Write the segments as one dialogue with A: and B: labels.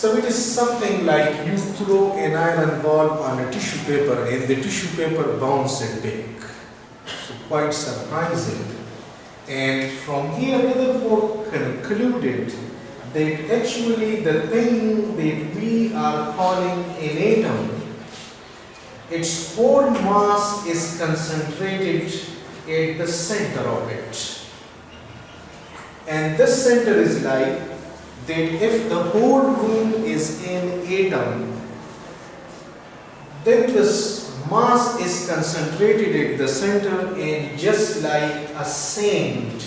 A: So it is something like you throw an iron ball on a tissue paper and the tissue paper bounces back. So quite surprising. And from here Rutherford concluded that actually the thing that we are calling an atom, its whole mass is concentrated at the center of it. And this center is like that if the whole room is an atom, then this mass is concentrated at the center, and just like a sand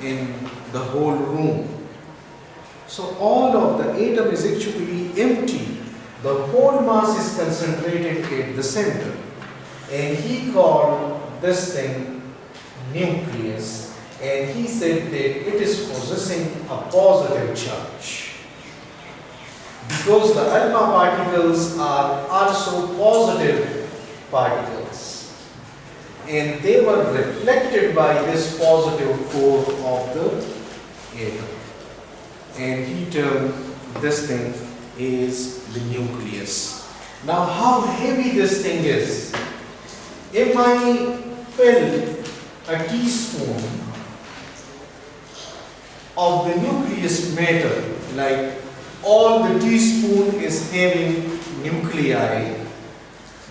A: in the whole room. So all of the atom is actually empty. The whole mass is concentrated at the center. And he called this thing nucleus, and he said that it is possessing a positive charge. Because the alpha particles are also positive particles, and they were reflected by this positive core of the atom. And he termed this thing is the nucleus. Now, how heavy this thing is? If I fill a teaspoon of the nucleus matter, like all the teaspoon is having nuclei,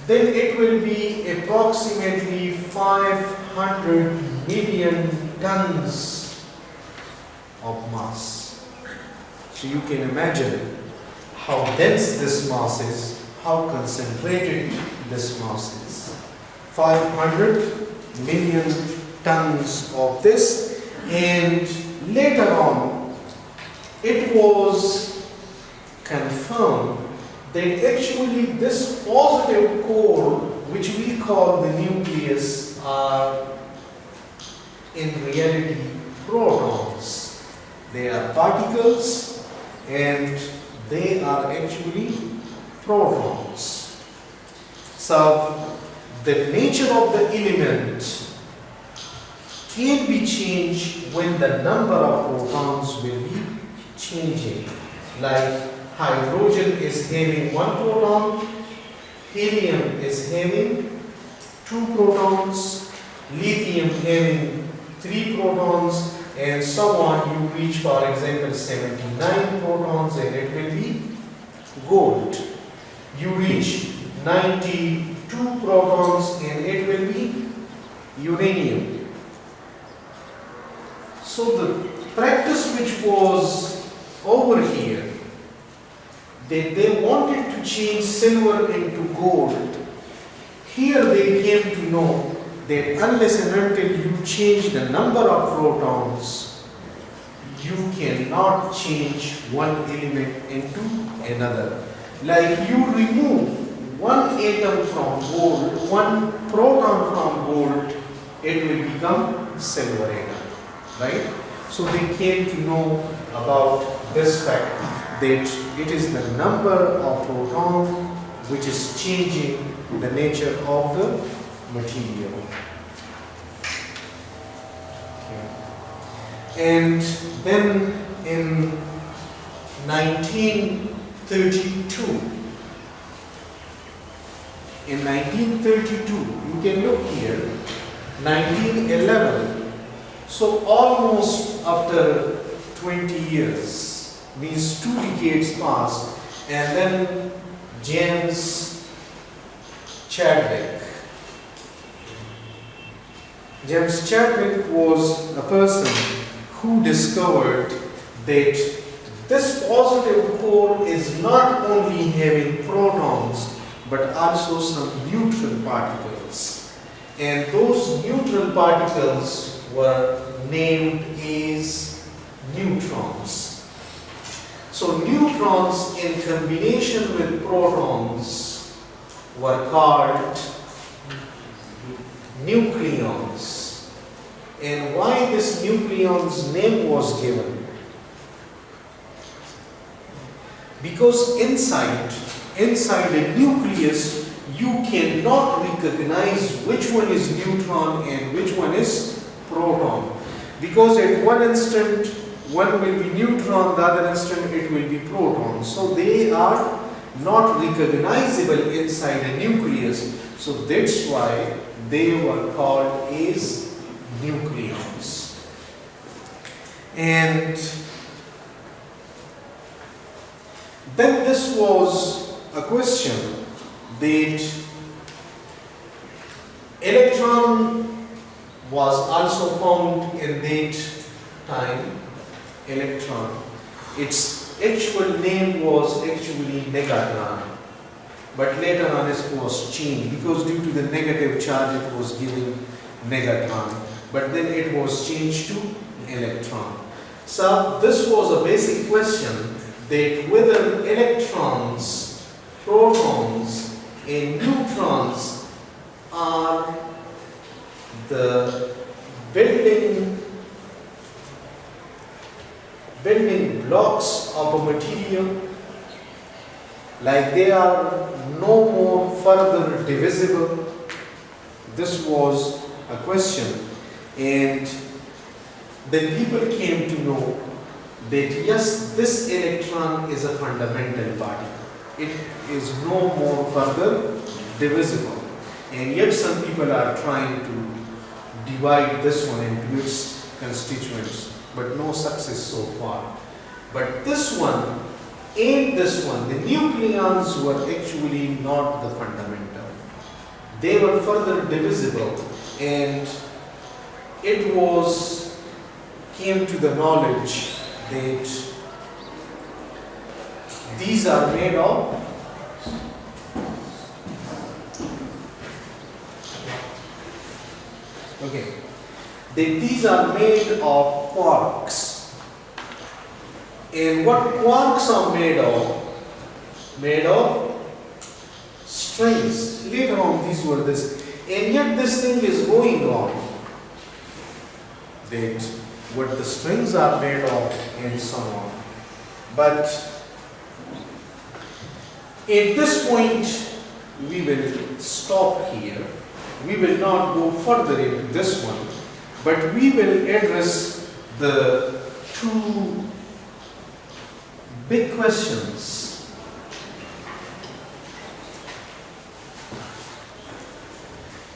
A: then it will be approximately 500 million tons of mass. So you can imagine how dense this mass is, how concentrated this mass is. 500 million tons of this, and later on it was confirmed that actually this positive core, which we call the nucleus, are in reality protons. They are particles and they are actually protons. So the nature of the element can be changed when the number of protons will be changing. Like hydrogen is having 1 proton, helium is having 2 protons, lithium having 3 protons, and so on. You reach, for example, 79 protons and it will be gold. You reach 92 protons and it will be uranium. So the practice which was over here, that they wanted to change silver into gold, here they came to know that unless and until you change the number of protons, you cannot change one element into another. Like you remove one atom from gold, one proton from gold, it will become silver atom, right? So they came to know about this fact, that it is the number of protons which is changing the nature of the material. Okay. And then in 1932, you can look here, 1911, so almost after 20 years, means 2 decades passed, and then James Chadwick was a person who discovered that this positive core is not only having protons but also some neutral particles, and those neutral particles were named as neutrons. So neutrons in combination with protons were called nucleons. And why this nucleon's name was given? Because inside a nucleus, you cannot recognize which one is neutron and which one is proton. Because at one instant, one will be neutron, the other instant it will be proton. So they are not recognizable inside a nucleus. So that's why they were called as nucleons. And then this was a question that electron was also found in that time. Electron, its actual name was actually negatron, but later on it was changed because due to the negative charge it was given negatron, but then it was changed to electron. So this was a basic question, that whether electrons, protons and neutrons are the building blocks of a material, like they are no more further divisible. This was a question, and then people came to know that yes, this electron is a fundamental particle. It is no more further divisible, and yet some people are trying to divide this one into its constituents, but no success so far. But this one and this one, the nucleons were actually not the fundamental. They were further divisible, and it came to the knowledge that these are made of these are made of quarks. And what quarks are made of? Made of strings. Later on these were this. And yet this thing is going on, that what the strings are made of and so on. But at this point we will stop here. We will not go further into this one, but we will address the two big questions.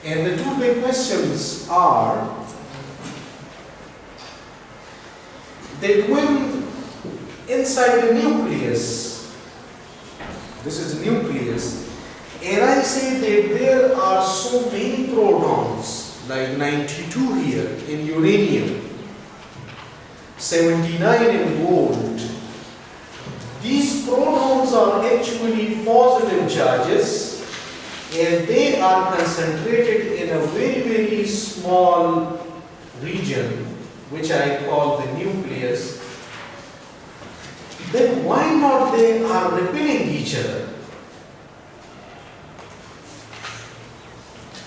A: And the two big questions are that when inside the nucleus, this is nucleus, and I say that there are so many protons, like 92 here in uranium, 79 in gold. These protons are actually positive charges, and they are concentrated in a very, very small region, which I call the nucleus. Then why not they are repelling each other?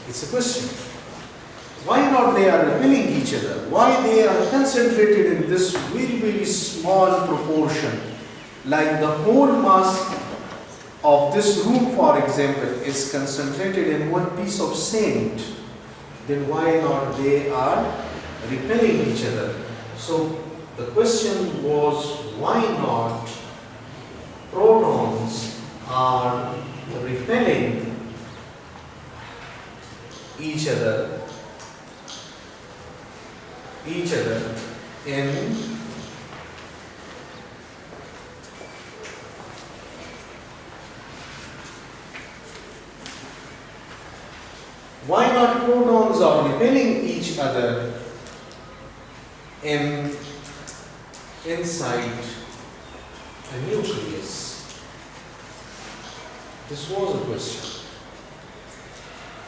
A: It's a question. Why not they are repelling each other? Why they are concentrated in this very, very small proportion? Like the whole mass of this room, for example, is concentrated in one piece of sand. Then why not they are repelling each other? So the question was, why not protons are repelling each other in why not protons are repelling each other inside a nucleus? This was a question.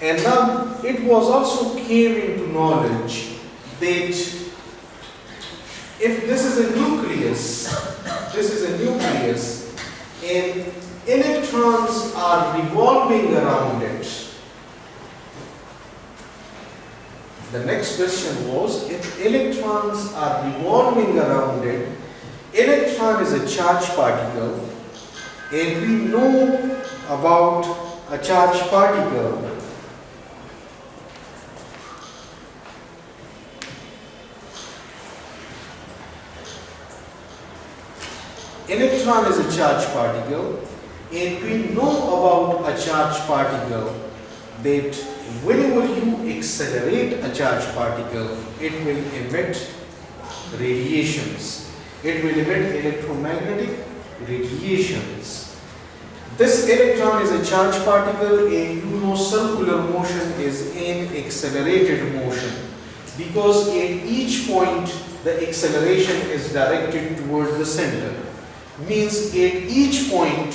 A: And now it was also came into knowledge that if this is a nucleus, and electrons are revolving around it. The next question was, if electrons are revolving around it, electron is a charged particle, and we know about a charged particle. electron is a charged particle, and we know about a charged particle that whenever you accelerate a charged particle, it will emit radiations. It will emit electromagnetic radiations. This electron is a charged particle, and you know circular motion is an accelerated motion, because at each point the acceleration is directed toward the center. Means at each point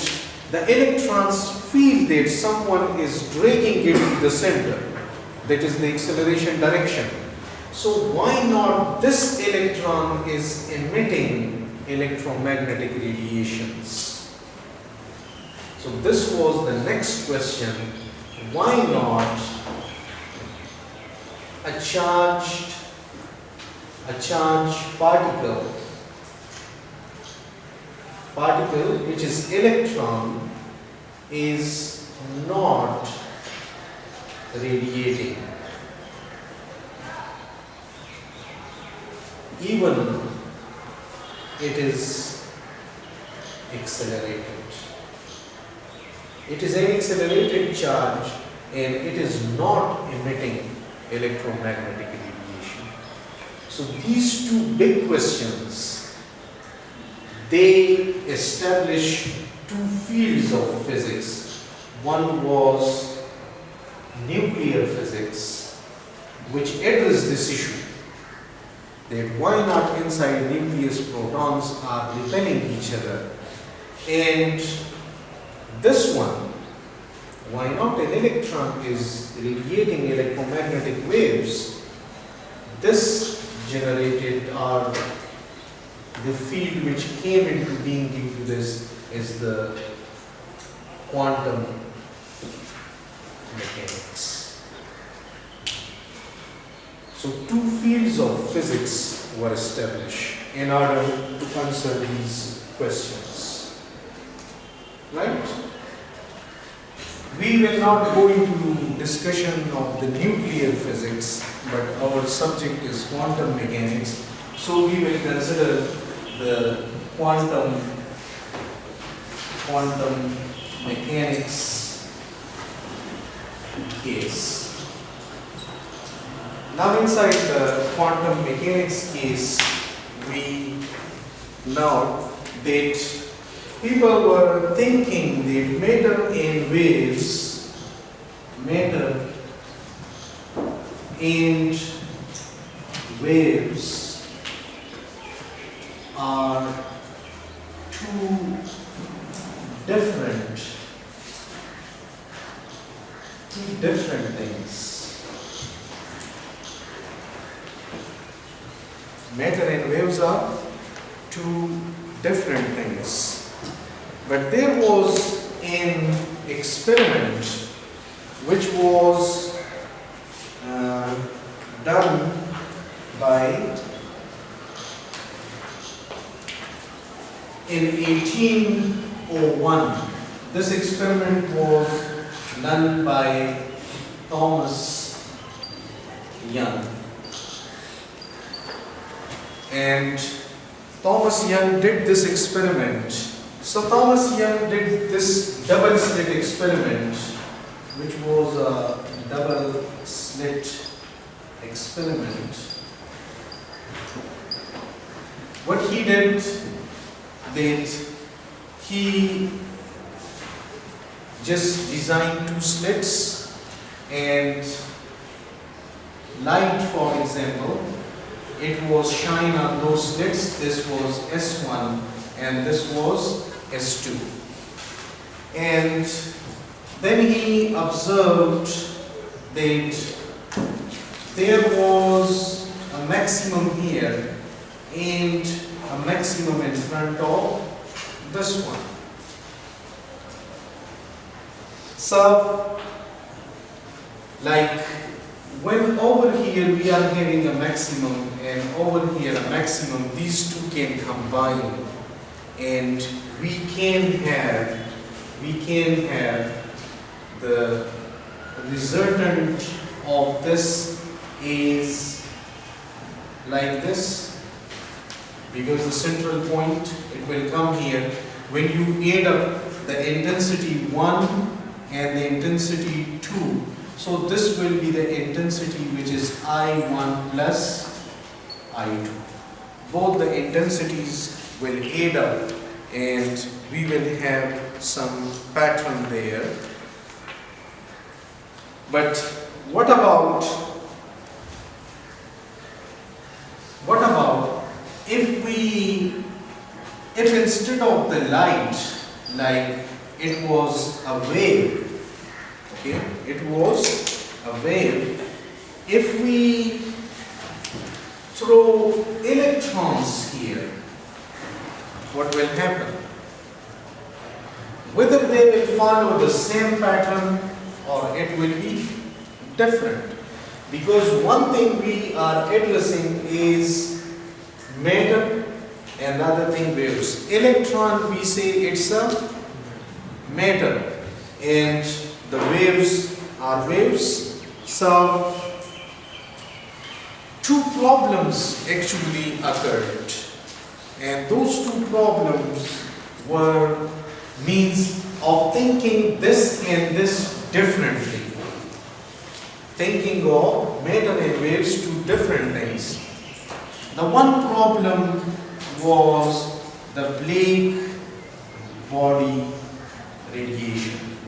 A: the electrons feel that someone is dragging it to the center. That is the acceleration direction. So why not this electron is emitting electromagnetic radiations? So this was the next question. Why not a charged particle which is electron is not radiating, even it is accelerated. It is an accelerated charge and it is not emitting electromagnetic radiation. So these two big questions, they establish two fields of physics. One was nuclear physics, which addressed this issue, that why not inside nucleus protons are repelling each other, and this one, why not an electron is radiating electromagnetic waves. This generated or the field which came into being due to this is the quantum mechanics. So two fields of physics were established in order to answer these questions. Right? We will not go into discussion of the nuclear physics, but our subject is quantum mechanics. So we will consider the quantum mechanics case. Now inside the quantum mechanics case, we know that people were thinking that matter and waves are two different things. Matter and waves are two different things. But there was an experiment which was done by in 1801. This experiment was done by Thomas Young. And Thomas Young did this experiment. So Thomas Young did this double slit experiment, which was a double slit experiment. What he did, that he just designed two slits, and light, for example, it was shine on those slits. This was S1 and this was S2. And then he observed that there was a maximum here and a maximum in front of this one. So, like when over here we are having a maximum and over here a maximum, these two can combine and we can have the resultant of this is like this, because the central point, it will come here. When you add up the intensity 1 and the intensity 2, so this will be the intensity which is I1 plus I2. Both the intensities will add up and we will have some pattern there. But what about if instead of the light, like it was a wave, okay, it was a wave, if we throw electrons here, what will happen? Whether they will follow the same pattern or it will be different. Because one thing we are addressing is matter, another thing waves. Electron, we say it's a matter and the waves are waves. So two problems actually occurred, and those two problems were means of thinking this and this differently. Thinking of matter and waves, two different things. The one problem was the black body radiation.